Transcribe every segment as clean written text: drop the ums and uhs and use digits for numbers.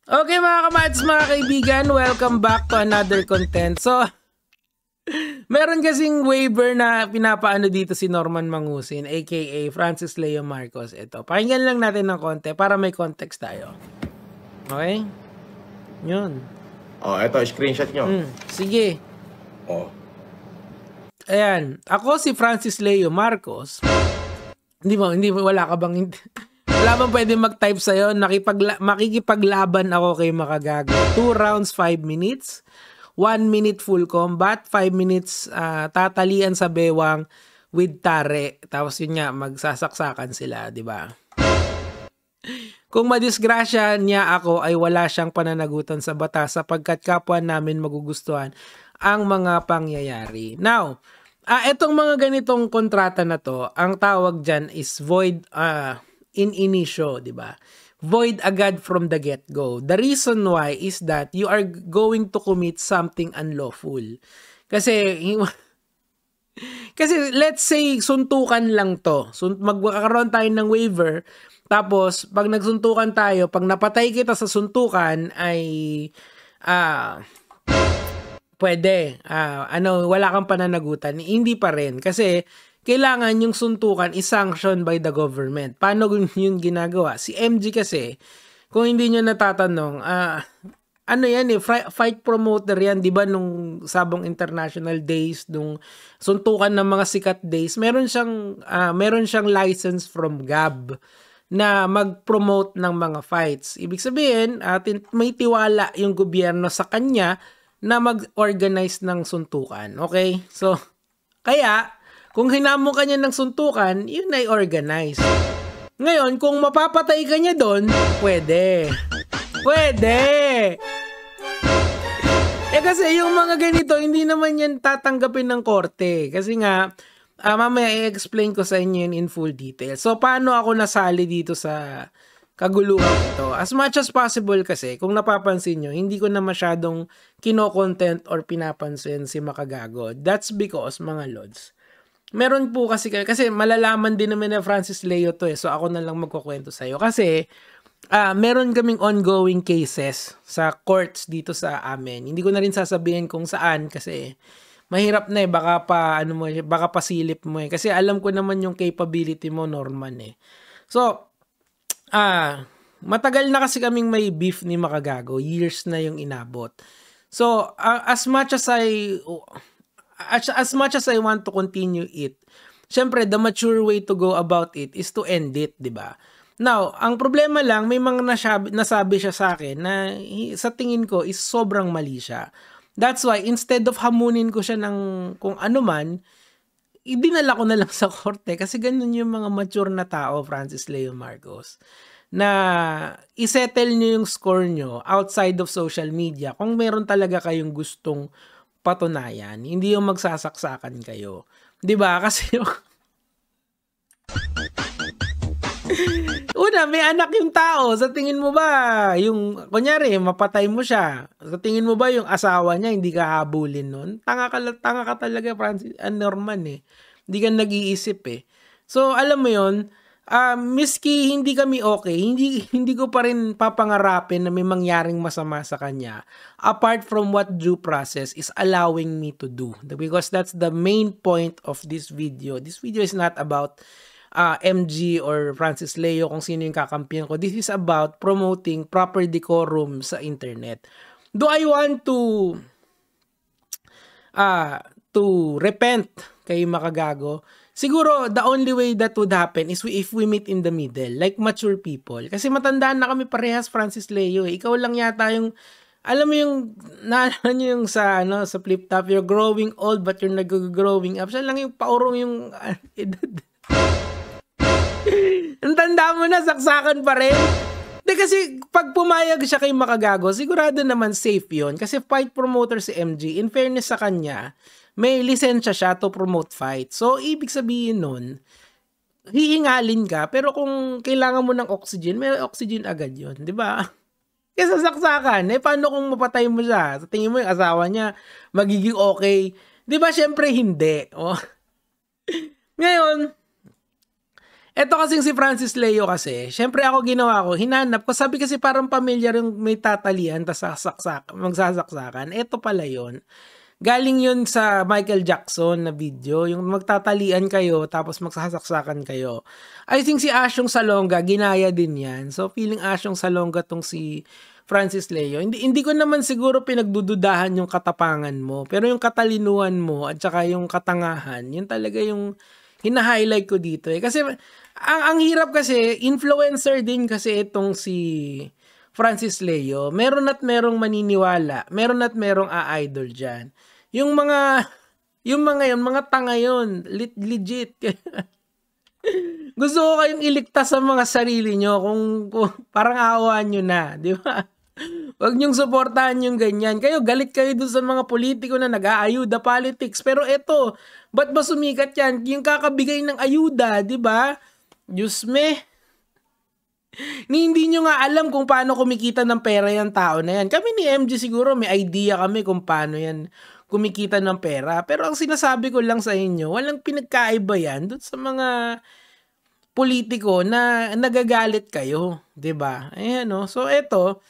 Okay mga kamads, mga kaibigan, welcome back to another content. So, meron kasing waiver na pinapaano dito si Norman Mangusin, aka Francis Leo Marcos. Ito, pakinggan lang natin ng konti para may context tayo. Okay? Yun. Oh, ito, screenshot nyo. Sige. Oh. Ayan, ako si Francis Leo Marcos. Hindi wala ka bang... Wala bang pwede mag-type sa'yo? Makikipaglaban ako kay Makagago. 2 rounds, 5 minutes. 1 minute full combat. 5 minutes tatalian sa bewang with tare. Tapos yun nga, magsasaksakan sila, di ba? Kung madisgrasya niya ako ay wala siyang pananagutan sa batas sapagkat kapwa namin magugustuhan ang mga pangyayari. Now, etong mga ganitong kontrata na to, ang tawag dyan is void in initio, di ba? Void agad from the get-go. The reason why is that you are going to commit something unlawful. Kasi let's say suntukan lang to. Magkakaroon tayo ng waiver. Tapos pag nagsuntukan tayo, pag napatay kita sa suntukan ay pwede. Wala kang pananagutan. Hindi pa rin kasi kailangan yung suntukan is-sanctioned by the government. Paano yun ginagawa? Si MG kasi, kung hindi nyo natatanong, ano yan fight promoter yan, di ba nung Sabong International Days, nung suntukan ng mga sikat days, meron siyang license from GAB na mag-promote ng mga fights. Ibig sabihin, may tiwala yung gobyerno sa kanya na mag-organize ng suntukan. Okay? So, kaya, kung hinamo ka niya ng suntukan, yun ay organize. Ngayon, kung mapapatay ka niya doon, pwede. Pwede! Kasi yung mga ganito, hindi naman yan tatanggapin ng korte. Kasi nga, mamaya i-explain ko sa inyo yun in full detail. So, paano ako nasali dito sa kaguluhan ito? As much as possible kasi, kung napapansin nyo, hindi ko na masyadong kino-content or pinapansin si Makagago. That's because, mga lods, meron po kasi malalaman din naman na Francis Leo to so ako na lang magkukwento sa'yo. Kasi meron kaming ongoing cases sa courts dito sa amin. Hindi ko na rin sasabihin kung saan kasi mahirap na baka pasilip mo Kasi alam ko naman yung capability mo, Norman So, matagal na kasi kaming may beef ni Makagago. Years na yung inabot. So, as much as I want to continue it, syempre, the mature way to go about it is to end it, di ba? Now, ang problema lang, may mga nasabi siya sa akin na sa tingin ko is sobrang mali siya. That's why, instead of hamunin ko siya ng kung ano man, dinala ko na lang sa korte kasi ganun yung mga mature na tao, Francis Leo Marcos, na isettle nyo yung score nyo outside of social media kung meron talaga kayong gustong patunayan, hindi yung magsasaksakan kayo. 'Di ba? Kasi una, may anak yung tao. Sa tingin mo ba, yung kunyari, mapatay mo siya. Sa tingin mo ba yung asawa niya hindi ka habulin nun? Tanga ka talaga, Francis, Norman Hindi ka nag-iisip So, alam mo yon, miski hindi kami okay, hindi ko pa rin papangarapin na may mangyaring masama sa kanya apart from what due process is allowing me to do, because that's the main point of this video. This video is not about MG or Francis Leo kung sino yung kakampihan ko. This is about promoting proper decorum sa internet. Do I want to repent kay Makagago? Siguro, the only way that would happen is if we meet in the middle, like mature people. Kasi matandaan na kami parehas, Francis Leo. Ikaw lang yata yung, alam mo yung, naalala nyo yung sa flip top, you're growing old but you're nag-growing up. Siya lang yung paurong yung edad. Ang tanda mo na, saksakan pa rin. Kasi pag pumayag siya kay Makagago, sigurado naman safe yon. Kasi fight promoter si MG, in fairness sa kanya, may lisensya siya to promote fight. So, ibig sabihin nun, hihingalin ka, pero kung kailangan mo ng oxygen, may oxygen agad yun, di ba? Kasi saksakan, paano kung mapatay mo siya? Sa tingin mo yung asawa niya, magiging okay. Di ba, syempre hindi. Ngayon, Eto kasing si Francis Leo kasi, syempre ako ginawa ko, hinanap ko, sabi kasi parang pamilyar yung may tatalian, tas magsasaksakan. Eto pala yun. Galing yun sa Michael Jackson na video, yung magtatalian kayo, tapos magsasaksakan kayo. I think si Asyong Salonga, ginaya din yan. So, feeling Asyong Salonga tong si Francis Leo. Hindi ko naman siguro pinagdududahan yung katapangan mo, pero yung katalinuhan mo, at saka yung katangahan, yun talaga yung hina-highlight ko dito eh. Kasi, ang hirap kasi, influencer din kasi itong si Francis Leo. Meron at merong maniniwala. Meron at merong a-idol dyan. Yung mga tanga yun. Legit. Gusto ko kayong iligtas sa mga sarili nyo kung parang aawaan nyo na. Di ba? Huwag nyong suportahan yung ganyan. Kayo, galit kayo dun sa mga politiko na nag-aayuda politics. Pero eto, ba't ba sumikat yan? Yung kakabigay ng ayuda, di ba? Diyos me. Hindi nyo nga alam kung paano kumikita ng pera yung tao na yan. Kami ni MG siguro may idea kami kung paano yan kumikita ng pera. Pero ang sinasabi ko lang sa inyo, walang pinagkaiba yan dun sa mga politiko na nagagalit kayo. Diba? Ayan o. So eto,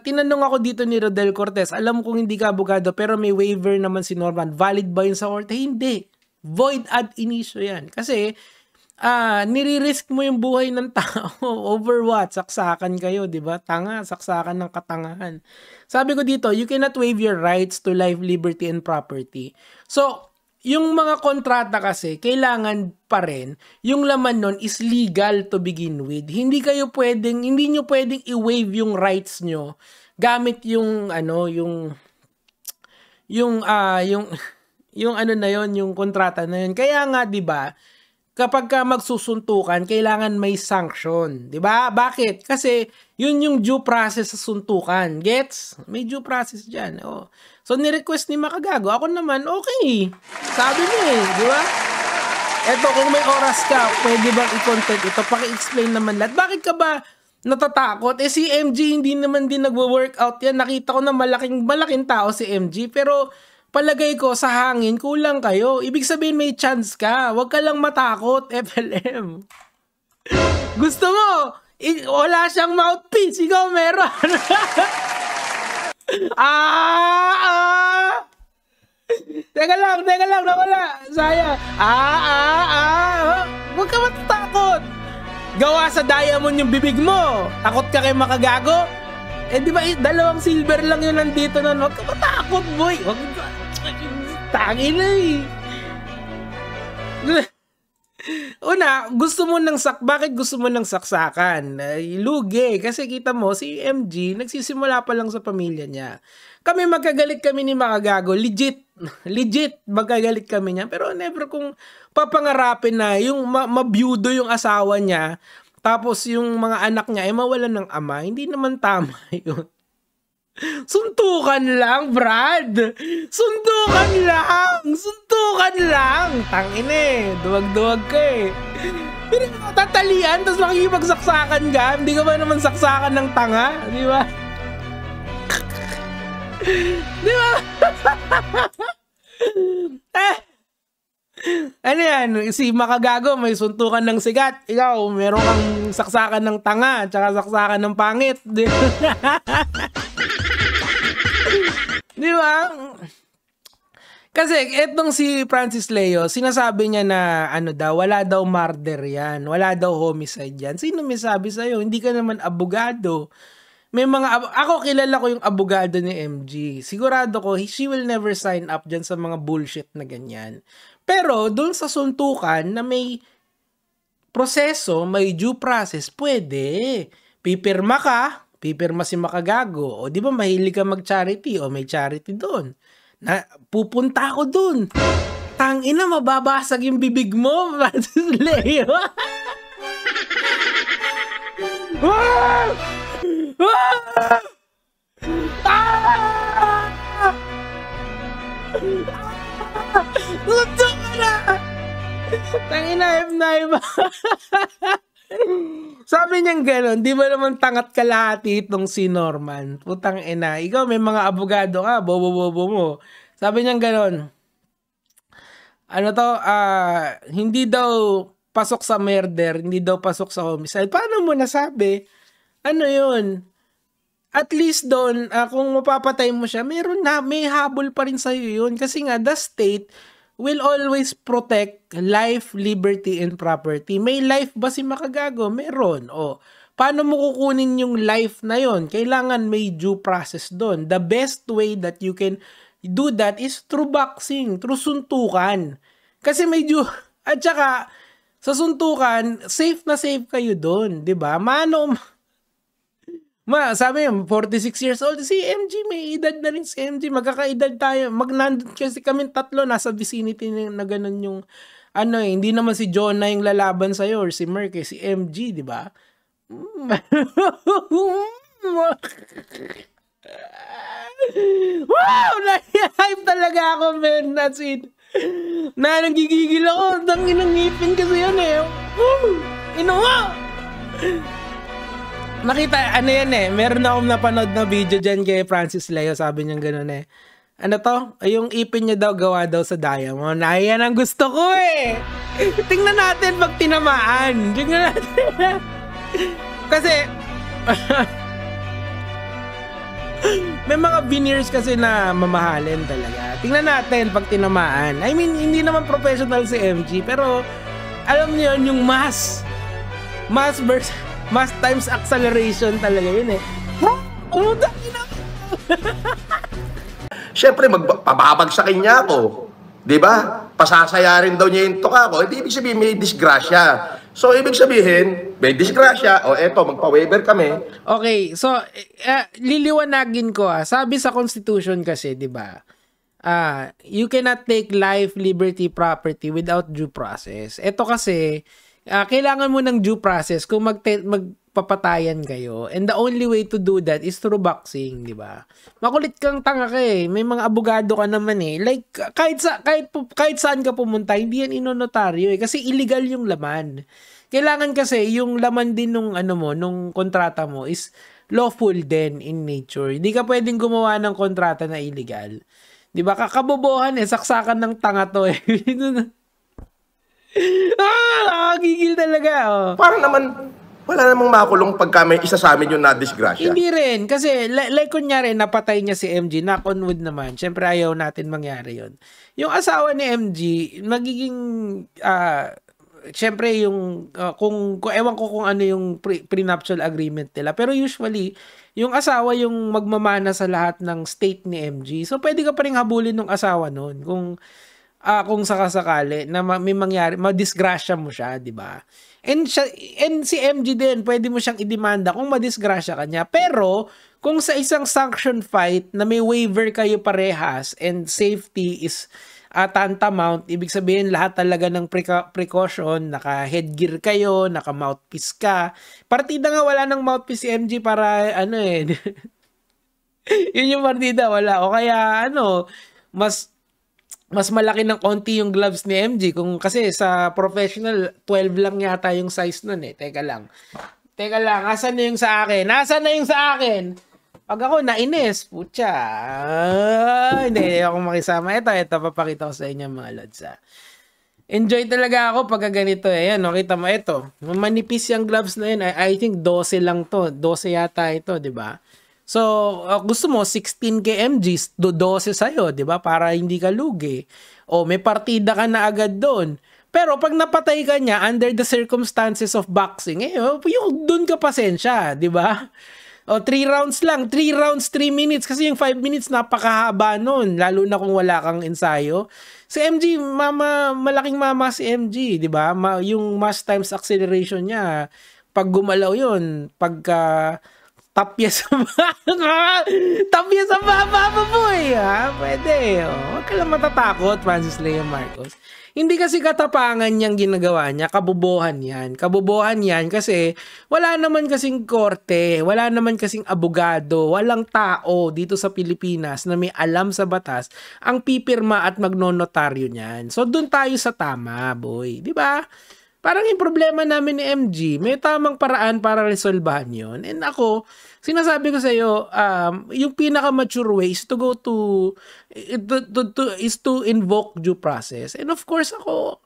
tinanong ako dito ni Rodel Cortez, alam kong hindi ka abogado pero may waiver naman si Norman. Valid ba yun sa korte? Hindi. Void ad initio yan. Kasi, nire-risk mo yung buhay ng tao. Over what? Saksakan kayo, di ba? Tanga, saksakan ng katangahan. Sabi ko dito, you cannot waive your rights to life, liberty, and property. So, yung mga kontrata kasi, kailangan pa rin, yung laman nun is legal to begin with. Hindi nyo pwedeng i-waive yung rights nyo gamit yung kontrata na yun. Kaya nga, di ba, kapag ka magsusuntukan, kailangan may sanction. Di ba? Bakit? Kasi, yun yung due process sa suntukan. Gets? May due process dyan. Oh. So, ni-request ni Makagago. Ako naman, okay. Sabi mo eh. Di ba? Eto, kung may oras ka, pwede bang i-content ito? Paki-explain naman lahat. Bakit ka ba natatakot? Eh, si MG hindi naman din nagwo-workout yan. Nakita ko na malaking tao si MG. Pero, palagay ko sa hangin, kulang kayo. Ibig sabihin may chance ka. Huwag ka lang matakot, FLM. Gusto mo? Wala siyang mouthpiece. Ikaw meron. Teka lang, nawala. Sayang. Huwag ka matatakot. Gawa sa diamond yung bibig mo. Takot ka kay Makagago? Eh di ba, dalawang silver lang yun nandito na. Huwag ka matakot, boy. Huwag ka. Tangin na eh. Una, bakit gusto mo ng saksakan? Lugi. Kasi kita mo, si MG, nagsisimula pa lang sa pamilya niya. Kami magkagalit kami ni Makagago. Legit, magkagalit kami niya. Pero never kung papangarapin na yung mabiyudo yung asawa niya, tapos yung mga anak niya ay mawalan ng ama. Hindi naman tama yun. Suntukan lang, Brad. Suntukan lang. Tangin eh. Duwag-duwag ka eh. Pero tatalian, tapos makikipagsaksakan ka. Hindi ka ba naman saksakan ng tanga? Di ba? Di ba? Ano yan? Si Makagago may suntukan ng sigat. Ikaw, meron kang saksakan ng tanga, tsaka saksakan ng pangit. Di ba? Kasi etong si Francis Leo, sinasabi niya na wala daw murder yan, wala daw homicide yan. Sino may sabi sa'yo? Hindi ka naman abogado. May ako kilala ko yung abogado ni MG. Sigurado ko, she will never sign up dyan sa mga bullshit na ganyan. Pero doon sa suntukan na may proseso, may due process, pwede. Pipirma si Makagago. O di ba mahilig ka mag-charity? O may charity doon. Pupunta ako doon. Tangina, mababasag yung bibig mo, Francis Leo. Gusto ko na! Tangina, F9 ba? Sabi niyang gano'n, di ba naman tangat kalahati itong si Norman? Putang ina, ikaw may mga abogado ka, bobo-bobo mo. Sabi niyang gano'n, hindi daw pasok sa murder, hindi daw pasok sa homicide. Paano mo nasabi? Ano yun? At least doon, kung mapapatay mo siya, may habol pa rin sa'yo yun. Kasi nga, the state will always protect life, liberty, and property. May life ba si makagago? Meron. O, paano mo kukunin yung life na yon? Kailangan may due process doon. The best way that you can do that is through boxing, through suntukan. Kasi may due... At saka, sa suntukan, safe na safe kayo doon, 'di ba? Sabi niya, 46 years old, si MG, may edad na rin si MG, magkakaedad tayo. Nandun kasi kami tatlo, nasa vicinity na ganun yung, hindi naman si Jonah yung lalaban sa'yo, or si Merck, si MG, di ba? Wow! Na-hype talaga ako, man. That's it. Nagigigil ako. Tanginang ngipin kasi yan eh. Inuwa! Nakita, yan eh. Meron akong napanood na video dyan kay Francis Leo. Sabi niya gano'n eh. Ano to? Yung ipin niya daw gawa daw sa diamond. Yan ang gusto ko eh. Tingnan natin pag tinamaan. Tingnan natin. Kasi, may mga veneers kasi na mamahalin talaga. Tingnan natin pag tinamaan. I mean, hindi naman professional si MG, pero alam niyo yun, yung mass times acceleration talaga yun eh. Ano dami na? Siyempre, pababagsakin niya ako. Di ba? Pasasayarin daw niya yung tuka ko. Ibig sabihin, may disgrasya. So, ibig sabihin, may disgrasya. O, eto, magpa-waiver kami. Okay, so, liliwanagin ko Sabi sa Constitution kasi, di ba? You cannot take life, liberty, property without due process. Ito kasi, kailangan mo ng due process kung magpapatayan kayo. And the only way to do that is through boxing, di ba? Makulit kang tanga ka eh. May mga abogado ka naman eh. Like, kahit saan ka pumunta, hindi yan inonotaryo eh. Kasi illegal yung laman. Kailangan kasi yung laman din nung nung kontrata mo is lawful din in nature. Hindi ka pwedeng gumawa ng kontrata na illegal. Di ba? Kakabobohan eh. Saksakan ng tanga to eh. Nakakagigil talaga. Para naman, wala namang makulong pagka may isa sa amin yung na-disgrasya. Hindi rin. Kasi, like kunyari, napatay niya si MG. Knock on wood naman. Siyempre, ayaw natin mangyari yon. Yung asawa ni MG, magiging, siyempre, yung, ewan ko kung ano yung prenuptial agreement nila. Pero usually, yung asawa yung magmamana sa lahat ng state ni MG. So, pwede ka pa rin habulin ng asawa nun. Kung sakasakali na may mangyari, madisgrasya mo siya, di ba? And si MG din, pwede mo siyang idemanda kung madisgrasya ka niya. Pero, kung sa isang sanction fight na may waiver kayo parehas and safety is tantamount, ibig sabihin lahat talaga ng precaution, naka-headgear kayo, naka-mouthpiece ka. Partida nga wala ng mouthpiece si MG para yun yung partida, wala. O kaya mas malaki ng konti yung gloves ni MG kasi sa professional 12 lang yata yung size nun eh. Teka lang, asan na yung sa akin? Pag ako nainis, putya. Hindi ako makisama. Ito, papakita ko sa inyo mga lods. Enjoy talaga ako pag ganito eh. Yan, kita mo ito. Manipis yung gloves na yun. I think 12 lang to. 12 yata ito, di ba? So, gusto mo 16 kmgs, 12 sa'yo, di ba? Para hindi ka lugi. O, may partida ka na agad doon. Pero pag napatay ka niya under the circumstances of boxing, yung doon ka pasensya, di ba? O, 3 rounds lang. 3 rounds, 3 minutes. Kasi yung 5 minutes, napakahaba nun. Lalo na kung wala kang ensayo. Si MG, malaking mama si MG, di ba? Yung mass times acceleration niya, pag gumalaw yun, pagka tapya sa baba mo boy, pwede. Huwag ka lang matatakot, Francis Leo Marcos. Hindi kasi katapangan niyang ginagawa niya, kabubuhan yan kasi wala naman kasing korte, wala naman kasing abogado, walang tao dito sa Pilipinas na may alam sa batas ang pipirma at magnonotaryo niyan. So doon tayo sa tama, boy, di ba? Parang yung problema namin ni MG, may tamang paraan para resolbahan yon. And ako, sinasabi ko sa iyo, yung pinaka-mature way is to go is to invoke due process. And of course ako,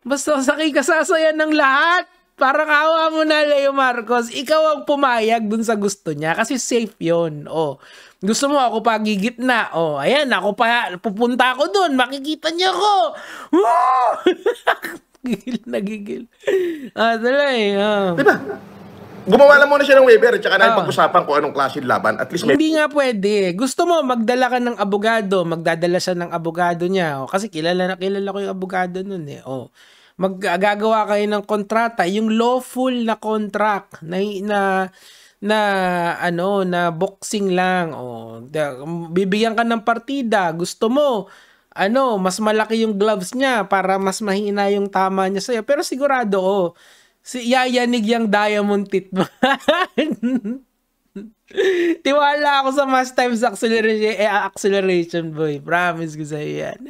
Basta sakay ka sasaya ng lahat. Parang awa mo na, Leo Marcos. Ikaw ang pumayag dun sa gusto niya kasi safe yon. Oh, gusto mo ako pa gigitna. Oh, ayan, ako pa, pupunta ako dun. Makikita niya ako. Woo! Gigil na gigil. Tuloy. Diba? Gumawa lang muna siya ng waiver at saka na pag-usapan kung anong klase laban. At least Hindi nga pwede. Gusto mo, magdala ka ng abogado. Magdadala siya ng abogado niya. Oh, kasi kilala ko yung abogado nun eh. Oh. Maggagawa kayo ng kontrata, yung lawful na contract na boxing lang. Bibigyan ka ng partida, gusto mo mas malaki yung gloves niya para mas mahina yung tama niya sa'yo. Pero sigurado yayanig yung diamond teeth mo. Tiwala ako sa mass times acceleration boy. Promise ko sa'yo yan.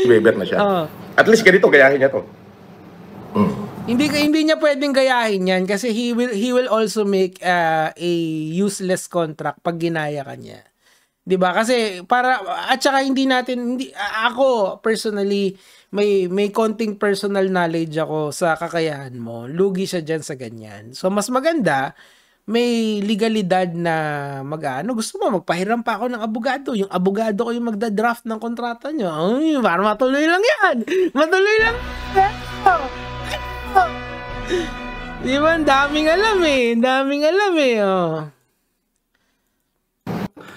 waiver na siya. At least ganito, gayahin niya to. Hindi niya pwedeng gayahin yan kasi he will also make a useless contract pag ginaya ka niya. 'Di ba? Kasi at saka ako personally may konting personal knowledge ako sa kakayahan mo. Lugi siya diyan sa ganyan. So mas maganda may legalidad na gusto mo, magpahiram pa ako ng abogado. Yung abogado ko yung magda-draft ng kontrata nyo. Ay, para matuloy lang yan. Matuloy lang. Di ba? Ang daming alam eh.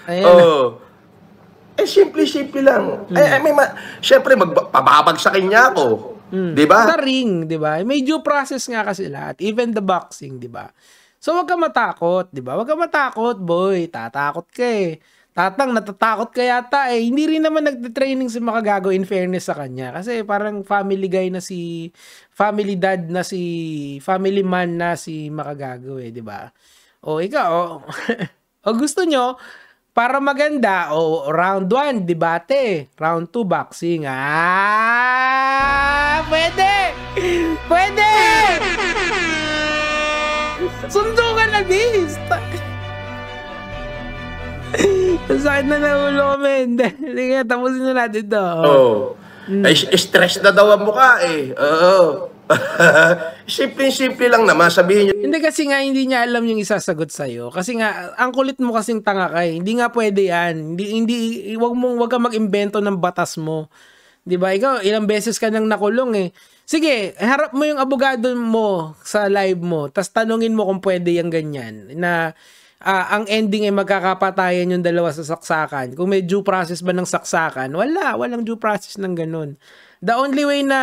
Ayan. Simple lang. Siyempre, pababagsakin niya ako. Di ba? Sa ring, di ba? May due process nga kasi lahat. Even the boxing, di ba? So, wag ka matakot, di ba? Wag ka matakot, boy. Tatakot ka eh. Natatakot ka yata eh. Hindi rin naman nagte-training si Makagago in fairness sa kanya. Kasi parang family guy na family man na si Makagago eh, di ba? Ikaw, gusto nyo, para maganda, round 1, debate. Round 2, boxing. Pwede! Pwede! Sundukan na this! Sakit na nahulo ko, men. Sige, tapusin na natin ito. Stress na daw ang mukha eh. Simple lang naman, sabihin niyo. Hindi kasi nga, hindi niya alam yung isasagot sa'yo. Kasi nga, ang kulit mo kasing tanga ka eh. Hindi nga pwede yan. Wag ka mag-imbento ng batas mo. Diba? Ikaw, ilang beses ka nang nakulong eh. Sige, harap mo yung abogado mo sa live mo, tas tanungin mo kung pwede yung ganyan. Na ang ending ay magkakapatayan yung dalawa sa saksakan. Kung may due process ba ng saksakan? Walang due process ng ganun. The only way na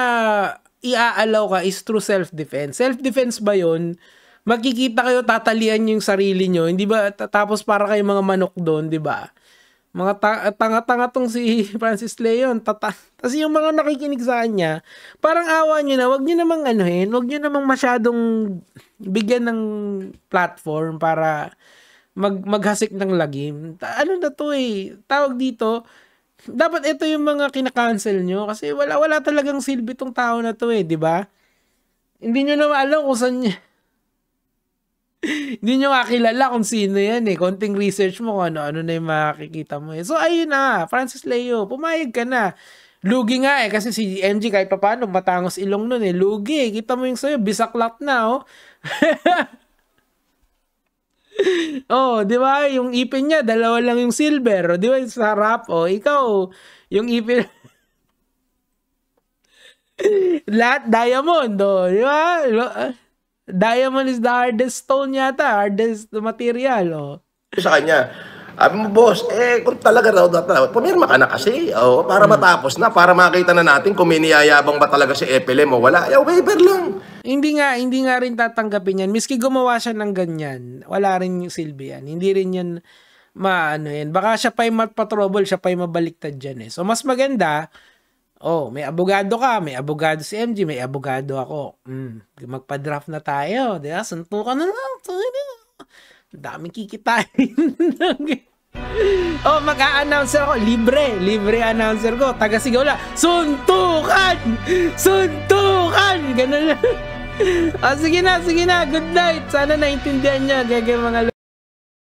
iaalaw ka is through self-defense. Self-defense ba yun? Magkikita kayo, tatalian yung sarili nyo, hindi ba? Tapos para kayo mga manok doon, di ba? Mga tanga-tanga tong si Francis Leon. Tapos yung mga nakikinig sa kanya, parang awa nyo na, wag nyo namang wag nyo namang masyadong bigyan ng platform para maghasik ng lagim. Ano na to eh, tawag dito, dapat ito yung mga kinakancel nyo kasi wala talagang silbi tong tao na to eh, di ba? Hindi nyo naman alam kung saan hindi nyo kakilala kung sino yan eh. Konting research mo kung ano na yung makikita mo eh. So ayun na, Francis Leo, pumayag ka na. Lugi nga eh, kasi si MG kahit paano matangos ilong nun eh. Lugi, kita mo yung sa'yo, bisaklat na di ba? Yung ipin niya, dalawa lang yung silver. Di ba? Sa harap, ikaw, yung ipin lahat diamond, di ba? Diamond is the hardest stone yata, hardest material, Sa kanya, sabi mo, boss, kung talaga raw pumirma ka na kasi, para matapos na, para makita na natin kung may niyayabang ba talaga si FLM o wala. Waiver lang. Hindi nga rin tatanggapin yan. Miski gumawa siya ng ganyan, wala rin yung silbi yan. Hindi rin yan yan. Baka siya pa yung magpa-trouble, siya pa yung mabaliktad dyan eh. So, mas maganda, may abogado ka, may abogado si MG, may abogado ako. Magpa-draft na tayo. Diba? Suntukan na lang. Daming kikitain. Mag-a-announcer ako. Libre announcer ko. Taga-sigaw lang. Suntukan! Suntukan! Ganun lang. Sige na. Good night. Sana naintindihan niya. Gagawin mga